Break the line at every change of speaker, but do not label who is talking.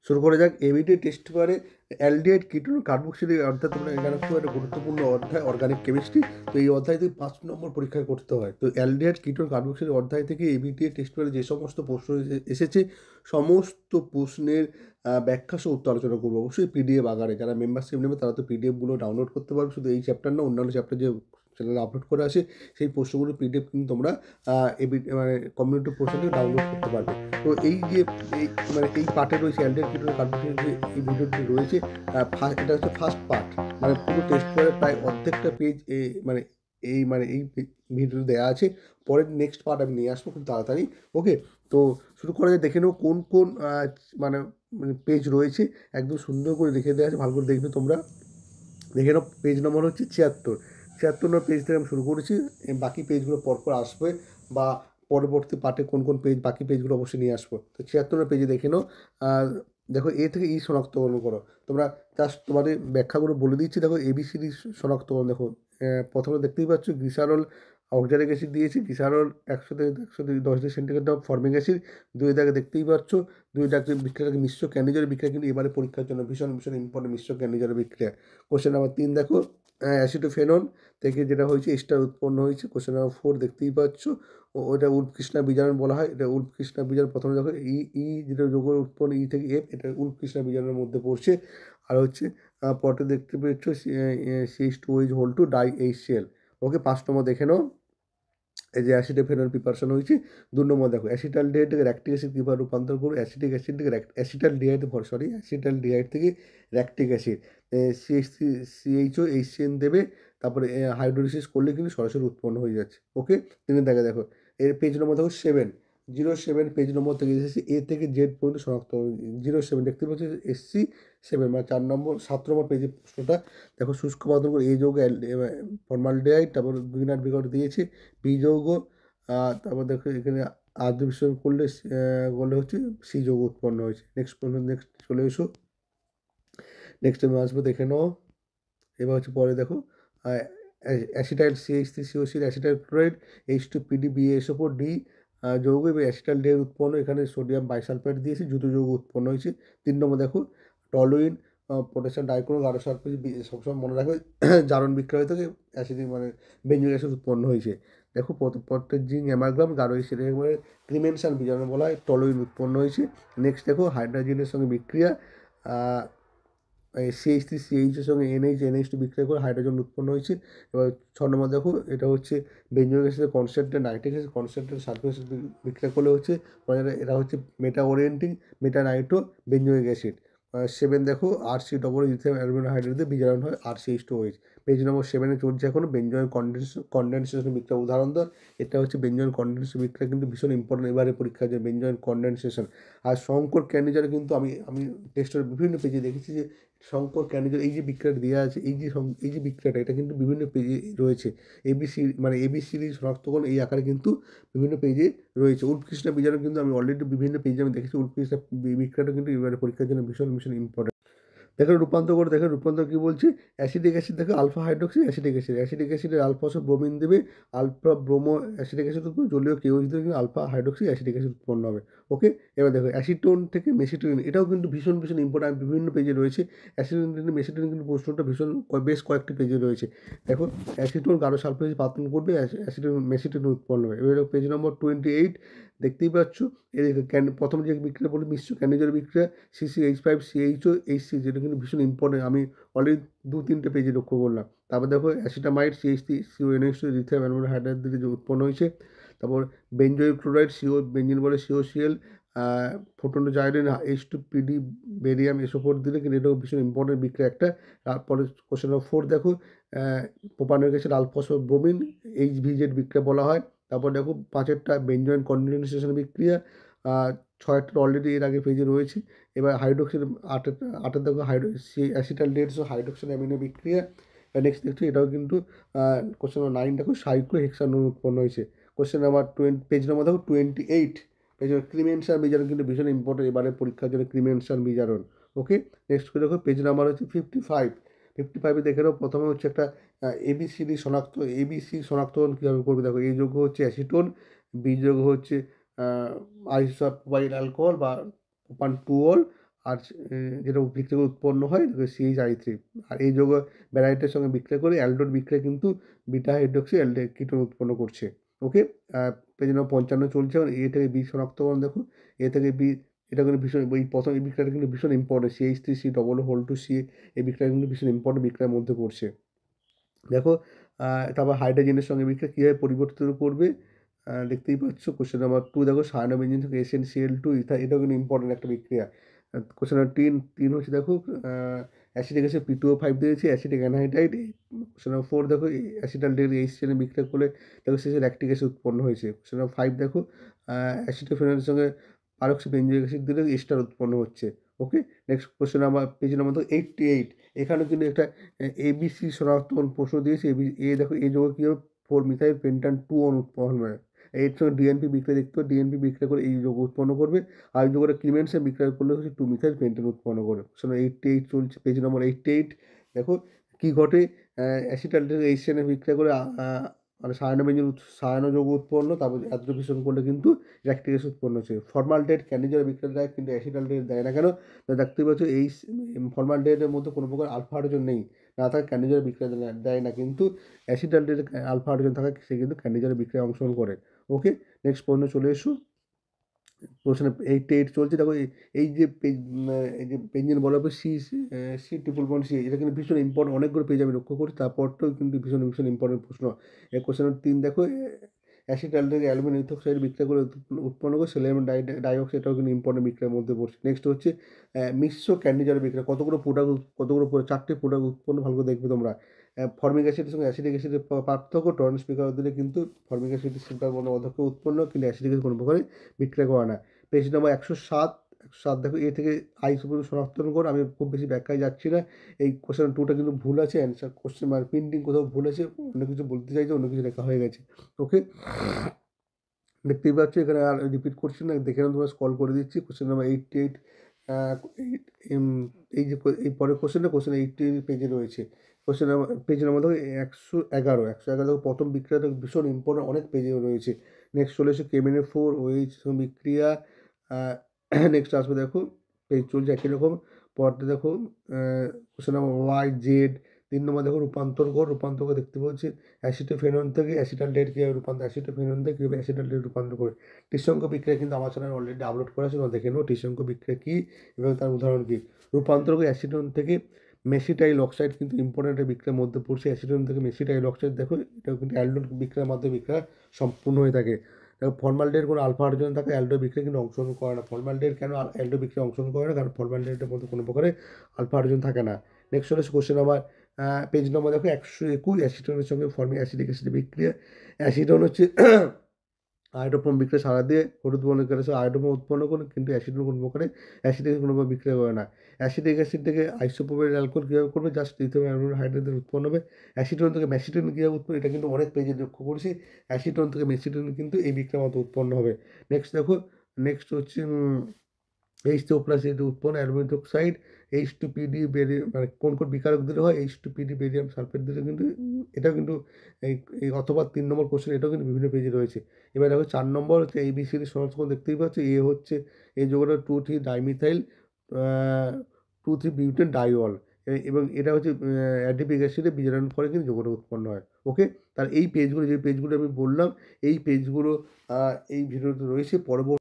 শুরু করা যাক। এবিটি টেস্ট পেপারে অ্যালডিহাইড কিটোন কার্বক্সিলিক অর্থাৎ তোমরা এখানে খুব একটা গুরুত্বপূর্ণ অধ্যায় অর্গানিক কেমিস্ট্রি। তো এই অধ্যায় থেকে 5 নম্বর পরীক্ষা করতে হয়। তো অ্যালডিহাইড কিটোন কার্বক্সিলিক অধ্যায় থেকে এবিটি টেস্ট পেপারে যে সমস্ত প্রশ্ন এসেছে সমস্ত প্রশ্নের ব্যাখ্যা সহ উত্তর আলোচনা করবো। অবশ্যই পিডিএফ আকারে যারা মেম্বারশিপ নেবে তারা তো পিডিএফগুলো ডাউনলোড করতে পারবে। শুধু এই চ্যাপ্টার না, অন্যান্য চ্যাপ্টার যে চ্যানেলে আপলোড করে আসে সেই প্রশ্নগুলো পিডিএফ কিন্তু তোমরা মানে কমিউনিটি পোর্শন থেকে ডাউনলোড করতে পারবে। তো এই যে এই পার্টে রয়েছে অ্যালডিহাইড কিটোন কার্বক্সিলিক যে এই ভিডিওটি রয়েছে, এটা হচ্ছে ফার্স্ট পার্ট। মানে পুরো টেস্ট পেপারে প্রায় অর্ধেকটা পেজ এই ভিডিও দেওয়া আছে। পরের নেক্সট পার্ট আমি নিয়ে আসবো খুব তাড়াতাড়ি। ওকে, তো শুরু করা যায়। দেখে নেবো কোন কোন মানে পেজ রয়েছে, একদম সুন্দর করে লিখে দেওয়া আছে, ভালো করে দেখবে তোমরা। দেখে নাও পেজ নম্বর হচ্ছে 76 নম্বর পেজ থেকে আমি শুরু করেছি। বাকি পেজগুলো পরপর আসবে বা পরবর্তী পার্টে কোন কোন পেজ, বাকি পেজগুলো অবশ্যই নিয়ে আসবো। তো 76 নম্বর পেজে দেখে নাও। দেখো এ থেকে ই শনাক্তকরণ করো। তোমরা জাস্ট তোমাদের ব্যাখ্যাগুলো বলে দিচ্ছি। দেখো এবিসিডি শনাক্তকরণ। দেখো প্রথমে দেখতেই পাচ্ছ গ্লিসারল অক্সালিক অ্যাসিড দিয়েছি। গ্লিসারল 100 থেকে 110 সেন্টিগ্রেড ফর্মিক অ্যাসিড। 2 দাগে দেখতেই পাচ্ছ 2 দাগে বিক্রিয়াকে মিশ্র ক্যান্ডিজয়ের বিক্রিয়া, কিন্তু এবারে পরীক্ষার জন্য ভীষণ ভীষণ ইম্পর্টেন্ট মিশ্র ক্যান্ডিজয়ের বিক্রিয়া। কোশ্চেন নাম্বার 3 দেখো অ্যাসিটোফেনন থেকে যেটা হয়েছে এস্টার উৎপন্ন হয়েছে। কোশ্চেন নাম্বার 4 দেখতেই পাচ্ছ, ওটা উৎকৃষ্ণা বিজারণ বলা হয়। এটা উৎকৃষ্ণা বিজারণ প্রথমে দেখো যেটা যৌগ উৎপন্ন থেকে এফ, এটা উৎকৃষ্ণা বিজারণের মধ্যে পড়ছে। আর হচ্ছে পরে দেখতে পেয়েছ CH2OH ডাই HCl। ওকে, 5 নম্বর দেখে নাও। এই যে অ্যাসিডোফেনন প্রিপারেশন হয়েছে। 2 নম্বর দেখো অ্যাসিটালডিহাইড থেকে ল্যাকটিক অ্যাসিড কীভাবে রূপান্তর করবো। অ্যাসিড থেকে অ্যাসিটালডিহাইড থেকে ল্যাকটিক অ্যাসিড, CHO HCN দেবে, তারপরে হাইড্রোলিসিস করলে কিন্তু সরাসরি উৎপন্ন হয়ে যাচ্ছে। ওকে, তিনি দেখো এর পেজ নম্বর দেখো 07 পেজ নম্বর থেকে এসেছে এ থেকে জেড পর্যন্ত শনাক্ত 07 দেখতে পাচ্ছি SC7, মানে 7 নম্বর পেজের প্রশ্নটা। দেখো শুষ্ক বাদন করে এই যৌগ ফর্মালডিহাইড, তারপর গ্রিনার বিগট দিয়েছে বি যৌগ, তারপর দেখো এখানে আদ্র বিশ্লেষণ করলে হচ্ছে সি যৌগ উৎপন্ন হয়েছে। নেক্সট চলে এসো। নেক্সট আমি আসবো, দেখে নাও। এবার হচ্ছে পরে দেখো acetyl CH3COC acetyl chloride H2PDBSO4D যৌগ এবং অ্যাসিটালডিহাইড উৎপন্ন। এখানে সোডিয়াম বাইসালফেট দিয়েছে, জুতো যৌগ উৎপন্ন হয়েছে। 3 নম্বর দেখো টলুইন পটাশিয়াম ডাইক্লোরাইড গাঢ় সালফেট, সবসময় মনে রাখবে জারণ বিক্রিয়া থেকে মানে বেঞ্জুইক অ্যাসিড উৎপন্ন হয়েছে। দেখো প্রত্যেক জিঙ্ক অ্যামাগ্রাম গাঢ় এসিড একেবারে ক্রিমেনশান বিজারণ বলা হয়, টলুইন উৎপন্ন হয়েছে। নেক্সট দেখো হাইড্রোজেনের সঙ্গে বিক্রিয়া, CH3CH এর সঙ্গে NH2 বিক্রিয়া করে হাইড্রোজেন উৎপন্ন হয়েছে। এবার 6 নম্বর দেখো এটা হচ্ছে বেঞ্জোইক অ্যাসিডের concentrate nitric acid concentrate sulphuric acid বিক্রিয়া করলে হচ্ছে এরা হচ্ছে মেটা ওরিয়েন্টিং মেটা নাইট্রো বেঞ্জোইক অ্যাসিড। 7 দেখো RC double ethylene aluminium hydrate দিয়ে বিজারণ হয় RCH2OH। পেজ নম্বর 7 চলছে এখনো বেঞ্জয়েন কন্ডেনসেশন বিক্রিয়া উদাহরণ দেয়। এটা হচ্ছে বেঞ্জয়েন কন্ডেনসেশন বিক্রিয়া কিন্তু ভীষণ ইম্পর্টেন্ট এবারে পরীক্ষার যে বেঞ্জয়েন কন্ডেনসেশন। আর শঙ্কর ক্যান্ডিজারে কিন্তু আমি টেস্টের বিভিন্ন পেজে দেখেছি যে শঙ্কর ক্যান্ডিজার এই যে বিক্রিয়াটা দেওয়া আছে, এই যে বিক্রিয়াটা এটা কিন্তু বিভিন্ন পেজে রয়েছে। এবিসিডি শনাক্তকরণ এই আকারে কিন্তু বিভিন্ন পেজে রয়েছে। উৎকৃষ্ণ বিজারণ কিন্তু আমি অলরেডি বিভিন্ন পেজে আমি দেখেছি। উৎকৃষ্ণ বিক্রিয়াটা কিন্তু এবারে পরীক্ষার জন্য ভীষণ ভীষণ ইম্পর্টেন্ট। দেখো রূপান্তর করে, দেখো রূপান্তর কী বলছি। অ্যাসিডিক অ্যাসিড দেখো আলফা হাইড্রোক্সি অ্যাসিডিক অ্যাসিডের আলফা ব্রোমিন দেবে, আলফা ব্রোমো অ্যাসিডিক অ্যাসিড উৎপন্ন, জলীয় কেউ দেবে কিন্তু আলফা হাইড্রোক্সি অ্যাসিডিক অ্যাসিড উৎপন্ন হবে। ওকে, এবার দেখো অ্যাসিটোন থেকে মেসিটোনিন, এটাও কিন্তু ভীষণ ভীষণ ইম্পর্টেন্ট, বিভিন্ন পেজে রয়েছে। অ্যাসিটোন থেকে মেসিটোনিন কিন্তু প্রশ্নটা বেশ কয়েকটি পেজে রয়েছে। দেখো অ্যাসিটোন গাঢ় সালফেট পাতন করবে, মেসিটোনিন উৎপন্ন হবে। এবার পেজ নম্বর 28 দেখতেই পাচ্ছ। প্রথম যে বিক্রিয়া বলি মিশ্র ক্যান্ডিজয়ের বিক্রিয়া CCH5CHO যেটা কিন্তু ভীষণ ইম্পর্টেন্ট, আমি অলরেডি 2-3টে পেজে লক্ষ্য করলাম। তারপর দেখো অ্যাসিটামাইড CH3CONH2 লিথিয়াম অ্যালুমিনিয়াম হাইড্রাইড দিয়ে যে উৎপন্ন হয়েছে। তারপর বেঞ্জয়েল ক্লোরাইড বেঞ্জিন বলে COCl, ফোটনজাইডিন H2PD বেরিয়াম SO4 দিলে কিন্তু এটাও ভীষণ ইম্পর্টেন্ট বিক্রিয়া একটা। তারপরে কোশ্চেন নম্বর 4 দেখো প্রোপানোয়িক অ্যাসিড আলফসফ ব্রোমিন HVZ বিক্রিয়া বলা হয়। তারপর দেখো 5টা বেঞ্জয়েন কন্ডেনসেশন বিক্রিয়া, 6টা অলরেডি এর আগে পেজে রয়েছে। এবার হাইড্রোক্সিল 8 দেখো অ্যাসিটালডিহাইড হাইড্রোক্সিল অ্যামিনো বিক্রিয়া। নেক্সট দেখছি এটাও কিন্তু কোশ্চেন নম্বর 9 দেখো সাইক্লোহেক্সানোন উৎপন্ন হয়েছে। কোশ্চেন নাম্বার পেজ নম্বর দেখো 28 পেজ ক্রিমেনশান বিজারণ কিন্তু ভীষণ ইম্পর্টেন্ট এবারে পরীক্ষার জন্য ক্রিমেনশান বিজারণ। ওকে, নেক্সট করে দেখো পেজ নাম্বার হচ্ছে 55 দেখে নাও। প্রথমে হচ্ছে একটা এবিসি শনাক্তকরণ কীভাবে করবে। দেখো এই যৌগ হচ্ছে অ্যাসিটোন, বি যৌগ হচ্ছে আইসোপ্রোপাইল অ্যালকোহল বা প্রোপান টুঅল, আর যেটা বিক্রিয়া করে উৎপন্ন হয় CH3। আর এই যৌগ ব্যারাইটের সঙ্গে বিক্রিয়া করে অ্যালডোর বিক্রিয়া কিন্তু বিটা হাইড্রক্সি কিটোন উৎপন্ন করছে। ওকে, পেজ নম্বর 55 চলছে। এখন এ থেকে বি শনাক্তকরণ দেখো, এ থেকে বি, এটা কিন্তু ভীষণ, এই প্রথম এই বিক্রিয়াটা কিন্তু ভীষণ ইম্পর্টেন্ট। CH3C+2 এই বিক্রিয়া কিন্তু ভীষণ ইম্পর্টেন্ট বিক্রিয়ার মধ্যে পড়ছে। দেখো তারপর হাইড্রোজেনের সঙ্গে বিক্রিয়া কীভাবে পরিবর্তিত করবে দেখতেই পাচ্ছ। কোশ্চেন নাম্বার 2 দেখো, সায়ানোবেনজিন থেকে SnCl2 এটাও কিন্তু ইম্পর্টেন্ট একটা বিক্রিয়া। কোশ্চেন নাম্বার 3 হচ্ছে দেখো, অ্যাসিডিক অ্যাসিড P2O5 দিয়েছে, অ্যাসিডিক অ্যানহাইড্রাইড। কোশ্চেন নাম্বার 4 দেখো, অ্যাসিটালডিহাইড HCl বিক্রিয়া করলে দেখো শেষে ল্যাকটিক অ্যাসিড উৎপন্ন হয়েছে। কোশ্চেন নাম্বার 5 দেখো, অ্যাসিটোফেনলের সঙ্গে পারক্সি বেঞ্জোইক অ্যাসিড দিলে এস্টার উৎপন্ন হচ্ছে। Okay, next question number page number 88। এখানেও কিন্তু একটা ABC শনাক্তকরণ প্রশ্ন দিয়েছে। দেখো এই যৌগ কী হবে, 4-মিথাইল পেন্টান 2 অণু উৎপন্ন হয়। এর সঙ্গে ডিএনপি বিক্রিয়া দেখতে হবে, ডিএনপি বিক্রিয়া করে এই যৌগ উৎপন্ন করবে। আর এই যৌগটা ক্লিমেন্সে বিক্রিয়া করলে হচ্ছে 2-মিথাইল পেন্টান উৎপন্ন করে। কোশ্চেন 88 চলছে, পেজ নম্বর 88। দেখো কী ঘটে, অ্যাসিটালডিহাইড HCl বিক্রিয়া করে মানে সায়ানো যৌগ উৎপন্ন, তারপর অ্যাথ্রোফিশন করলে কিন্তু ল্যাকটিক অ্যাসিড উৎপন্ন হচ্ছে। ফর্মালডিহাইড ক্যান্ডিডের বিক্রিয়া দেয়, কিন্তু অ্যাসিটালডিহাইড দেয় না কেন? দেখতে পাচ্ছ এই ফর্মালডিহাইডের মধ্যে কোনো প্রকার আলফা হাইড্রোজেন নেই, না থাকে ক্যান্ডিডের বিক্রিয়া দেয় না, কিন্তু অ্যাসিটালডিহাইড আলফা হাইড্রোজেন থাকা সে কিন্তু ক্যান্ডিডের বিক্রিয়ায় অংশগ্রহণ করে। ওকে, নেক্সট প্রশ্ন চলে এসো। প্রশ্ন 88 চলছে। দেখো এই যে এই যে বেঞ্জিন বলা হবে C++C, এটা কিন্তু ভীষণ ইম্পর্টেন্ট, অনেকগুলো পেজ আমি লক্ষ্য করি, তারপরটাও কিন্তু ভীষণ ভীষণ ইম্পর্টেন্ট প্রশ্ন। এই কোশ্চেন 3 দেখো, অ্যাসিটালডিহাইড অ্যালুমিনিয়াম ইথোক্সাইড বিক্রিয়া করে উৎপন্ন করে সেলেনিয়াম ডাইঅক্সাইড, এটাও কিন্তু ইম্পর্টেন্ট বিক্রিয়ার মধ্যে পড়ছে। নেক্সট হচ্ছে মিশ্র ক্যান্ডিডের বিক্রিয়া, কতগুলো 4টি প্রোডাক্ট উৎপন্ন, ভালো করে দেখবে তোমরা। ফর্মিক অ্যাসিডের সঙ্গে অ্যাসিডিক অ্যাসিডের পার্থক্য, টলারেন্স স্পিকার দিলে কিন্তু ফর্মিক অ্যাসিড শিল্পার কোনো অধ্যক্ষ উৎপন্ন, কিন্তু অ্যাসিডিক অ্যাসিড কোনো প্রকারে বিক্রিয়া করে না। পেজ নম্বর 107 দেখো, এ থেকে আইসোপ্রোপিন শনাক্তকরণ করো। আমি খুব বেশি ব্যাখ্যায় যাচ্ছি না। এই কোশ্চেন 2টা কিন্তু ভুল আছে, অ্যান্সার কোশ্চেন মানে প্রিন্টিং কোথাও ভুল আছে, অন্য কিছু বলতে চাইছে, অন্য কিছু লেখা হয়ে গেছে। ওকে, দেখতেই পাচ্ছ, এখানে আর রিপিট করছি না, দেখে তোমরা স্ক্রল করে দিচ্ছি। কোশ্চেন নাম্বার 88, এই যে এই পরের কোশ্চেন 80 পেজে রয়েছে। কোশ্চেন নাম্বার পেজ নাম্বার দেখো 111 দেখো, প্রথম বিক্রিয়াটা ভীষণ ইম্পর্টেন্ট, অনেক পেজে রয়েছে। নেক্সট চলে এসে KMnO4OH বিক্রিয়া। নেক্সট আসবে দেখো, পেজ চলছে একই রকম। পরটা দেখো কোশ্চেন নাম্বার YZ। 3 নম্বর দেখো, রূপান্তর করে দেখতে পাচ্ছি অ্যাসিটোফেনন থেকে অ্যাসিটালডিহাইড কীভাবে অ্যাসিটোফেনন থেকে কীভাবে অ্যাসিটালডিহাইড রূপান্তর করে। ত্রিশঙ্ক বিক্রিয়া কিন্তু আমার চ্যানেলে অলরেডি আপলোড করা আছে, তোমরা দেখে নেবো ত্রিশঙ্ক বিক্রিয়া কী এবং তার উদাহরণ কী। রূপান্তর করে অ্যাসিটন থেকে মেসিটাইল অক্সাইড কিন্তু ইম্পর্টেন্ট বিক্রিয়ার মধ্যে পড়ছে। অ্যাসিটন থেকে মেসিটাইল অক্সাইড দেখো, এটাও কিন্তু অ্যালডোল বিক্রিয়ার মাধ্যমে বিক্রিয়া সম্পূর্ণ হয়ে থাকে। দেখো ফর্মালডিহাইড কোনো আলফা হাইড্রোজেন থাকে, অ্যালডো বিক্রিয়া কিন্তু অংশগ্রহণ করে না। ফর্মালডিহাইড কেন অ্যালডো বিক্রিয়া অংশগ্রহণ করে না? কারণ ফর্মালডিহাইডের মধ্যে কোনো প্রকারে আলফা হাইড্রোজেন থাকে না। নেক্সট হচ্ছে কোশ্চেন নাম্বার পেজ নম্বর দেখো 121, অ্যাসিটনের সঙ্গে ফর্মিক অ্যাসিডিক অ্যাসিড বিক্রিয়া। অ্যাসিটন হচ্ছে আয়োডোফর্ম বিক্রিয়া সারা দিয়ে হলুদ বর্ণের কাছে আয়োডোফর্ম উৎপন্ন করে, কিন্তু অ্যাসিডন কোনো প্রকারে অ্যাসিডিক কোনোভাবে বিক্রিয়া করে না। অ্যাসিডিক অ্যাসিড থেকে আইসোপ্রোপাইল অ্যালকোহল কীভাবে করবে, জাস্ট লিথিয়াম অ্যালুমিনিয়াম হাইড্রেট উৎপন্ন হবে। অ্যাসিডন থেকে ম্যাসিডন কীভাবে উৎপন্ন, এটা কিন্তু অনেক পেজে লক্ষ্য করেছি। অ্যাসিডন থেকে ম্যাসিডন কিন্তু এই বিক্রিয়ার মতো উৎপন্ন হবে। নেক্সট দেখো, নেক্সট হচ্ছে H2O+ উৎপন্ন অ্যালুমিনিয়াম অক্সাইড, H2PD মানে কোন বিকারক দিলে হয়, H2PD বেরিয়াম সালফেট দিলে কিন্তু এটাও কিন্তু এই অথবা 3 নম্বর কোশ্চেন, এটাও কিন্তু বিভিন্ন পেজে রয়েছে। এবার দেখো 4 নম্বর হচ্ছে ABCD শনাক্তকরণ, দেখতেই পাচ্ছ। এ হচ্ছে এই যৌগটা 2,3 ডাইমিথাইল 2,3 বিউটেন ডাইঅল, এবং এটা হচ্ছে অ্যাডিপিক অ্যাসিডে বিজারণ ফলে কিন্তু যৌগটা উৎপন্ন হয়। ওকে, তার এই পেজগুলো, যে পেজগুলো আমি বললাম, এই পেজগুলো এই ভিডিওতে রয়েছে। পরবর্তী